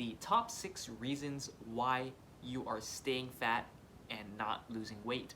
the top 6 reasons why you are staying fat and not losing weight.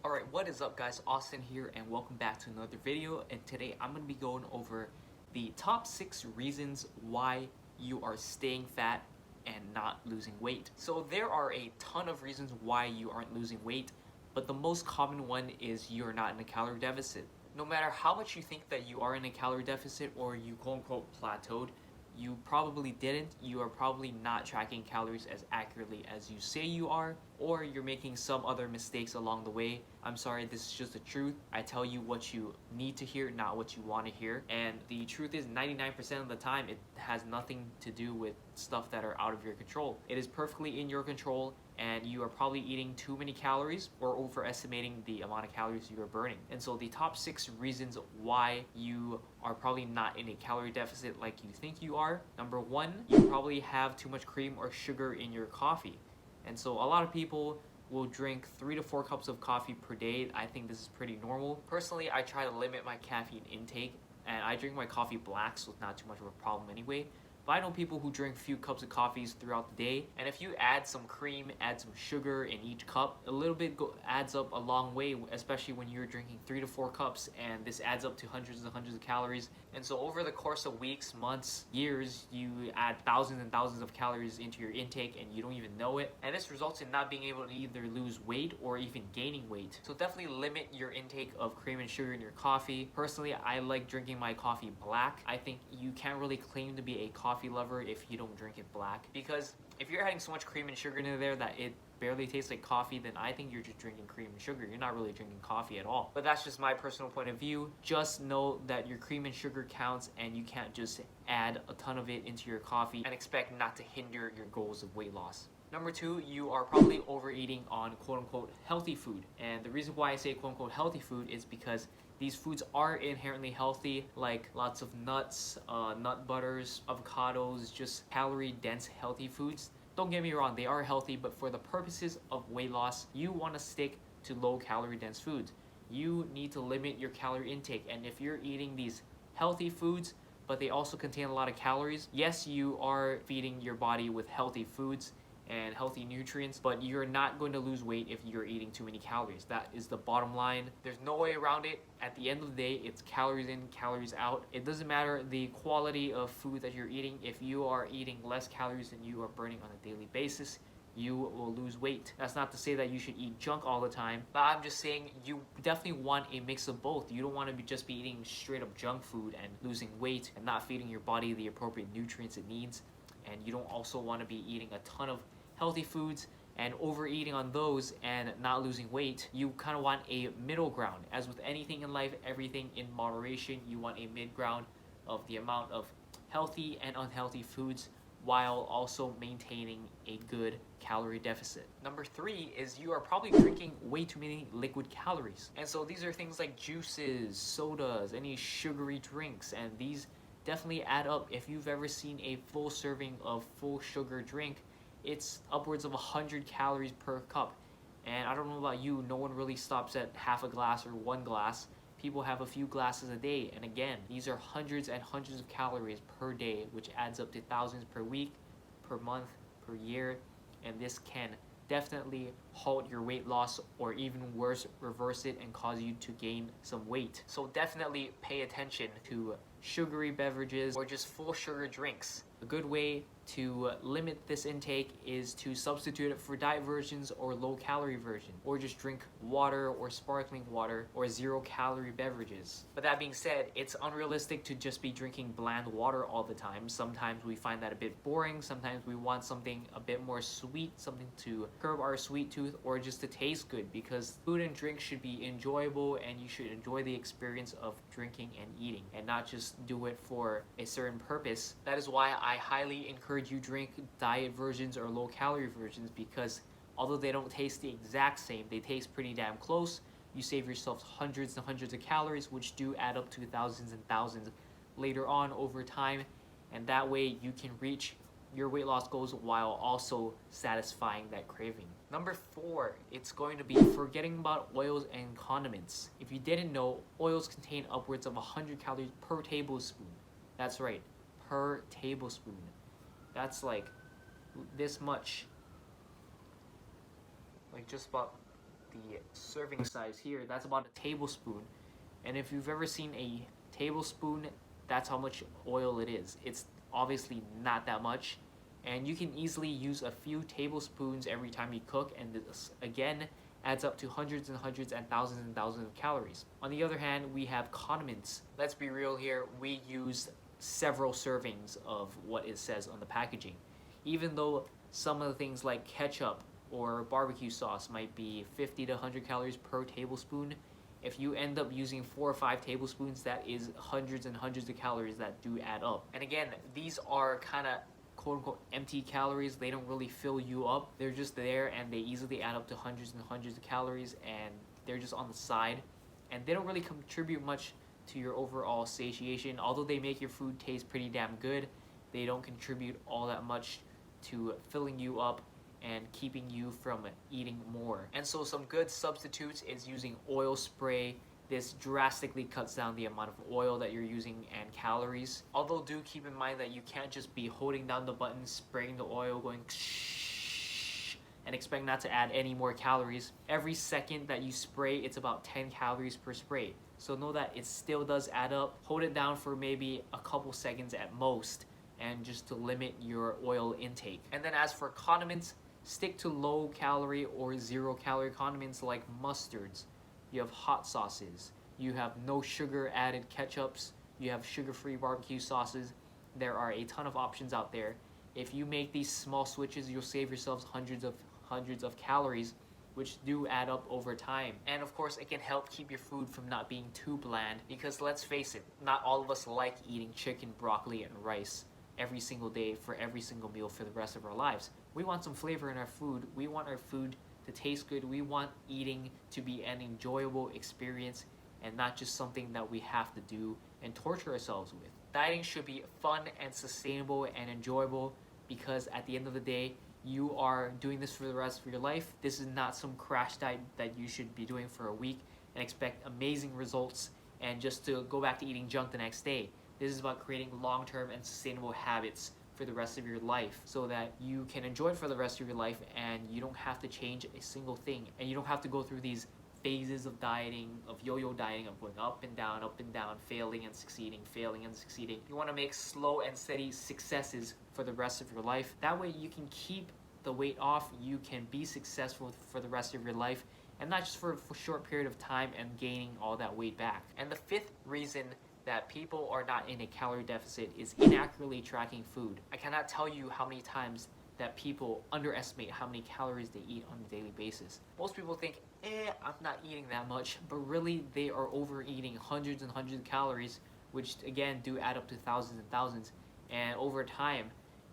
Alright, what is up guys? Austin here and welcome back to another video, and today I'm going to be going over the top 6 reasons why you are staying fat and not losing weight. So there are a ton of reasons why you aren't losing weight, but the most common one is you're not in a calorie deficit. No matter how much you think that you are in a calorie deficit or you quote-unquote plateaued, you probably didn't. You are probably not tracking calories as accurately as you say you are, or you're making some other mistakes along the way. I'm sorry, this is just the truth. I tell you what you need to hear, not what you want to hear. And the truth is 99% of the time, it has nothing to do with stuff that are out of your control. It is perfectly in your control, and you are probably eating too many calories or overestimating the amount of calories you are burning. And so the top 6 reasons why you are probably not in a calorie deficit like you think you are. Number 1, you probably have too much cream or sugar in your coffee. And so a lot of people will drink 3 to 4 cups of coffee per day. I think this is pretty normal. Personally, I try to limit my caffeine intake, and I drink my coffee black, so it's not too much of a problem anyway. But I know people who drink a few cups of coffees throughout the day, and if you add some cream, add some sugar in each cup, a little bit adds up a long way, especially when you're drinking 3 to 4 cups, and this adds up to hundreds and hundreds of calories. And so over the course of weeks, months, years, you add thousands and thousands of calories into your intake and you don't even know it. And this results in not being able to either lose weight or even gaining weight. So definitely limit your intake of cream and sugar in your coffee. Personally, I like drinking my coffee black. I think you can't really claim to be a coffee lover if you don't drink it black, because if you're adding so much cream and sugar into there that it barely tastes like coffee, then I think you're just drinking cream and sugar. You're not really drinking coffee at all. But that's just my personal point of view. Just know that your cream and sugar counts, and you can't just add a ton of it into your coffee and expect not to hinder your goals of weight loss. Number 2, you are probably overeating on quote-unquote healthy food. And the reason why I say quote-unquote healthy food is because these foods are inherently healthy, like lots of nuts, nut butters, avocados, just calorie-dense healthy foods. Don't get me wrong, they are healthy, but for the purposes of weight loss, you want to stick to low-calorie dense foods. You need to limit your calorie intake, and if you're eating these healthy foods, but they also contain a lot of calories, yes, you are feeding your body with healthy foods and healthy nutrients, but you're not going to lose weight if you're eating too many calories. That is the bottom line. There's no way around it. At the end of the day, it's calories in, calories out. It doesn't matter the quality of food that you're eating. If you are eating less calories than you are burning on a daily basis, you will lose weight. That's not to say that you should eat junk all the time, but I'm just saying you definitely want a mix of both. You don't want to just be eating straight up junk food and losing weight and not feeding your body the appropriate nutrients it needs. And you don't also want to be eating a ton of healthy foods and overeating on those and not losing weight. You kind of want a middle ground. As with anything in life, everything in moderation. You want a mid ground of the amount of healthy and unhealthy foods while also maintaining a good calorie deficit. Number 3 is you are probably drinking way too many liquid calories. And so these are things like juices, sodas, any sugary drinks, and these definitely add up. If you've ever seen a full serving of full sugar drink, it's upwards of 100 calories per cup. And I don't know about you, no one really stops at half a glass or 1 glass. People have a few glasses a day, and again, these are hundreds and hundreds of calories per day, which adds up to thousands per week, per month, per year, and this can definitely halt your weight loss, or even worse, reverse it and cause you to gain some weight. So definitely pay attention to sugary beverages or just full sugar drinks. A good way to limit this intake is to substitute it for diet versions or low calorie version, or just drink water or sparkling water or 0 calorie beverages. But that being said, it's unrealistic to just be drinking bland water all the time. Sometimes we find that a bit boring. Sometimes we want something a bit more sweet, something to curb our sweet tooth or just to taste good, because food and drink should be enjoyable and you should enjoy the experience of drinking and eating and not just do it for a certain purpose. That is why I highly encourage you drink diet versions or low calorie versions, because although they don't taste the exact same, they taste pretty damn close. You save yourself hundreds and hundreds of calories, which do add up to thousands and thousands later on over time, and that way you can reach your weight loss goals while also satisfying that craving. Number 4, it's going to be forgetting about oils and condiments. If you didn't know, oils contain upwards of 100 calories per tablespoon. That's right, per tablespoon. That's like this much, like just about the serving size here. That's about a tablespoon. And if you've ever seen a tablespoon, that's how much oil it is. It's obviously not that much, and you can easily use a few tablespoons every time you cook, and this again adds up to hundreds and hundreds and thousands of calories. On the other hand, we have condiments. Let's be real here, we use several servings of what it says on the packaging. Even though some of the things like ketchup or barbecue sauce might be 50 to 100 calories per tablespoon, if you end up using 4 or 5 tablespoons, that is hundreds and hundreds of calories that do add up. And again, these are kind of quote-unquote empty calories. They don't really fill you up. They're just there, and they easily add up to hundreds and hundreds of calories, and they're just on the side. And they don't really contribute much to your overall satiation. Although they make your food taste pretty damn good, they don't contribute all that much to filling you up and keeping you from eating more. And so some good substitutes is using oil spray. This drastically cuts down the amount of oil that you're using and calories. Although do keep in mind that you can't just be holding down the button, spraying the oil, going and expect not to add any more calories. Every second that you spray, it's about 10 calories per spray. So know that it still does add up. Hold it down for maybe a couple seconds at most, and just to limit your oil intake. And then as for condiments, stick to low calorie or 0 calorie condiments like mustards. You have hot sauces. You have no sugar added ketchups. You have sugar-free barbecue sauces. There are a ton of options out there. If you make these small switches, you'll save yourselves hundreds of calories, which do add up over time. And of course, it can help keep your food from not being too bland, because let's face it, not all of us like eating chicken, broccoli, and rice every single day for every single meal for the rest of our lives. We want some flavor in our food. We want our food to taste good. We want eating to be an enjoyable experience and not just something that we have to do and torture ourselves with. Dieting should be fun and sustainable and enjoyable, because at the end of the day, you are doing this for the rest of your life. This is not some crash diet that you should be doing for a week and expect amazing results and just to go back to eating junk the next day. This is about creating long-term and sustainable habits for the rest of your life so that you can enjoy it for the rest of your life, and you don't have to change a single thing, and you don't have to go through these phases of dieting, of yo-yo dieting, of going up and down, failing and succeeding, failing and succeeding. You want to make slow and steady successes for the rest of your life. That way you can keep the weight off, you can be successful for the rest of your life, and not just for a short period of time and gaining all that weight back. And the 5th reason that people are not in a calorie deficit is inaccurately tracking food. I cannot tell you how many times that people underestimate how many calories they eat on a daily basis. Most people think, I'm not eating that much, but really they are overeating hundreds and hundreds of calories, which again do add up to thousands and thousands. And over time,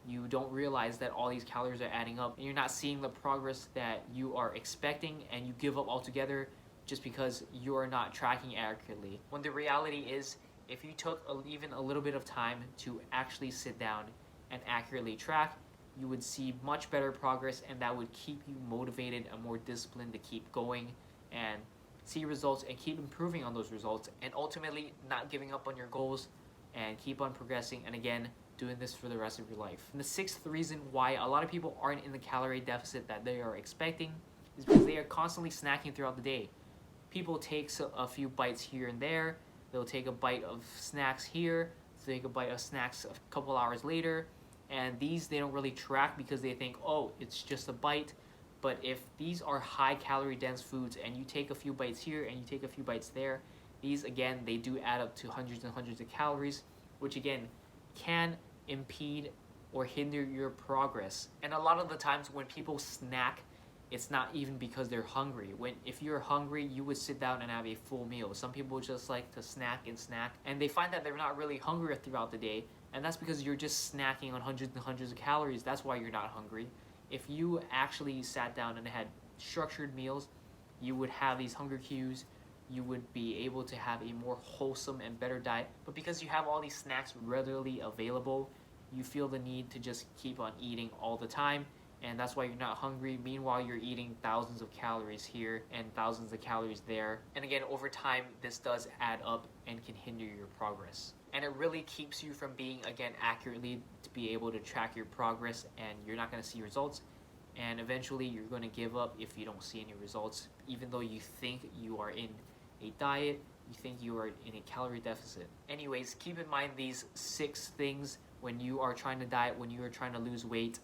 you don't realize that all these calories are adding up, and you're not seeing the progress that you are expecting, and you give up altogether just because you are not tracking accurately. When the reality is, if you took even a little bit of time to actually sit down and accurately track, you would see much better progress, and that would keep you motivated and more disciplined to keep going and see results and keep improving on those results, and ultimately not giving up on your goals and keep on progressing, and again, doing this for the rest of your life. And the 6th reason why a lot of people aren't in the calorie deficit that they are expecting is because they are constantly snacking throughout the day. People take a few bites here and there. They'll take a bite of snacks here, take a bite of snacks a couple hours later, and these they don't really track because they think, oh, it's just a bite. But if these are high calorie dense foods and you take a few bites here and you take a few bites there, these again, they do add up to hundreds and hundreds of calories, which again can impede or hinder your progress. And a lot of the times when people snack, it's not even because they're hungry. If you're hungry, you would sit down and have a full meal. Some people just like to snack, and they find that they're not really hungry throughout the day, and that's because you're just snacking on hundreds and hundreds of calories. That's why you're not hungry. If you actually sat down and had structured meals, you would have these hunger cues. You would be able to have a more wholesome and better diet. But because you have all these snacks readily available, you feel the need to just keep on eating all the time, and that's why you're not hungry. Meanwhile, you're eating thousands of calories here and thousands of calories there. And again, over time, this does add up and can hinder your progress. And it really keeps you from being, again, accurately to be able to track your progress, and you're not going to see results. And eventually, you're going to give up if you don't see any results, even though you think you are in a diet, you think you are in a calorie deficit. Anyways, keep in mind these 6 things when you are trying to diet, when you are trying to lose weight.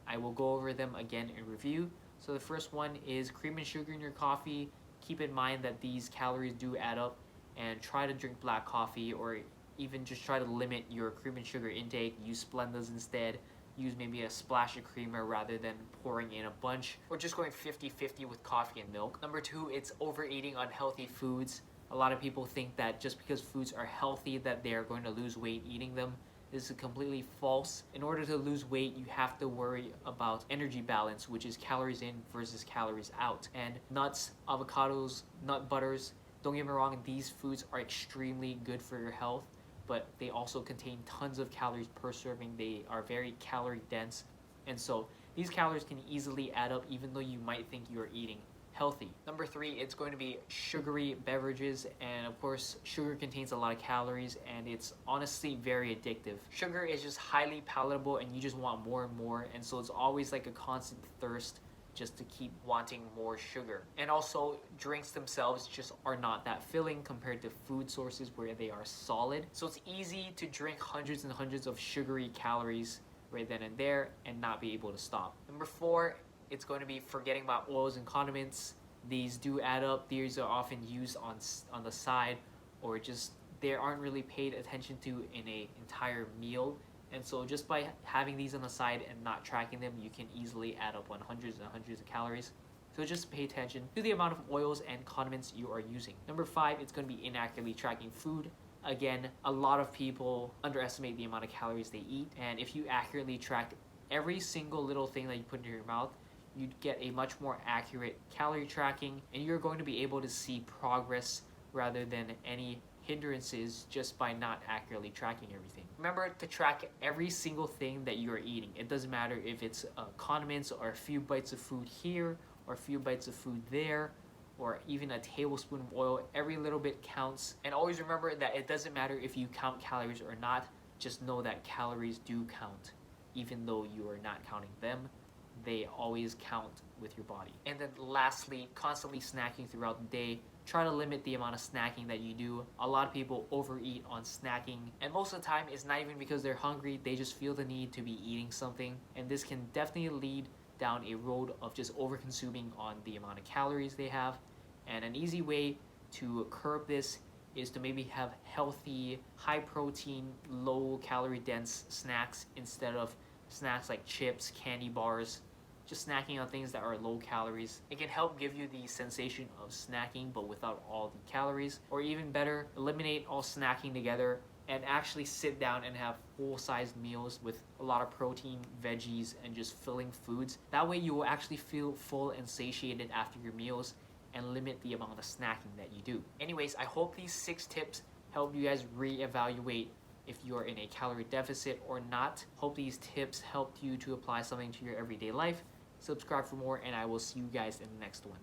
I will go over them again in review. So the first one is cream and sugar in your coffee. Keep in mind that these calories do add up, and try to drink black coffee, or even just try to limit your cream and sugar intake. Use Splendas instead. Use maybe a splash of creamer rather than pouring in a bunch, or just going 50-50 with coffee and milk. Number 2, it's overeating unhealthy foods. A lot of people think that just because foods are healthy that they are going to lose weight eating them. This is completely false. In order to lose weight, you have to worry about energy balance, which is calories in versus calories out. And nuts, avocados, nut butters, don't get me wrong, these foods are extremely good for your health, but they also contain tons of calories per serving. They are very calorie dense. And so these calories can easily add up even though you might think you're eating healthy. Number 3, it's going to be sugary beverages, and of course sugar contains a lot of calories and it's honestly very addictive. Sugar is just highly palatable and you just want more and more, and so it's always like a constant thirst just to keep wanting more sugar. And also, drinks themselves just are not that filling compared to food sources where they are solid. So it's easy to drink hundreds and hundreds of sugary calories right then and there and not be able to stop. Number 4, it's going to be forgetting about oils and condiments. These do add up. These are often used on the side, or just they aren't really paid attention to in an entire meal. And so just by having these on the side and not tracking them, you can easily add up on hundreds and hundreds of calories. So just pay attention to the amount of oils and condiments you are using. Number 5, it's going to be inaccurately tracking food. Again, a lot of people underestimate the amount of calories they eat, and if you accurately track every single little thing that you put into your mouth, you'd get a much more accurate calorie tracking, and you're going to be able to see progress rather than any hindrances just by not accurately tracking everything. Remember to track every single thing that you are eating. It doesn't matter if it's condiments or a few bites of food here or a few bites of food there, or even a tablespoon of oil. Every little bit counts. And always remember that it doesn't matter if you count calories or not. Just know that calories do count. Even though you are not counting them, they always count with your body. And then lastly, constantly snacking throughout the day. Try to limit the amount of snacking that you do. A lot of people overeat on snacking, and most of the time it's not even because they're hungry, they just feel the need to be eating something, and this can definitely lead down a road of just over consuming on the amount of calories they have. And an easy way to curb this is to maybe have healthy, high protein, low calorie dense snacks instead of snacks like chips, candy bars. Just snacking on things that are low calories. It can help give you the sensation of snacking but without all the calories. Or even better, eliminate all snacking together and actually sit down and have full-sized meals with a lot of protein, veggies, and just filling foods. That way you will actually feel full and satiated after your meals and limit the amount of snacking that you do. Anyways, I hope these 6 tips help you guys reevaluate if you're in a calorie deficit or not. Hope these tips helped you to apply something to your everyday life. Subscribe for more, and I will see you guys in the next one.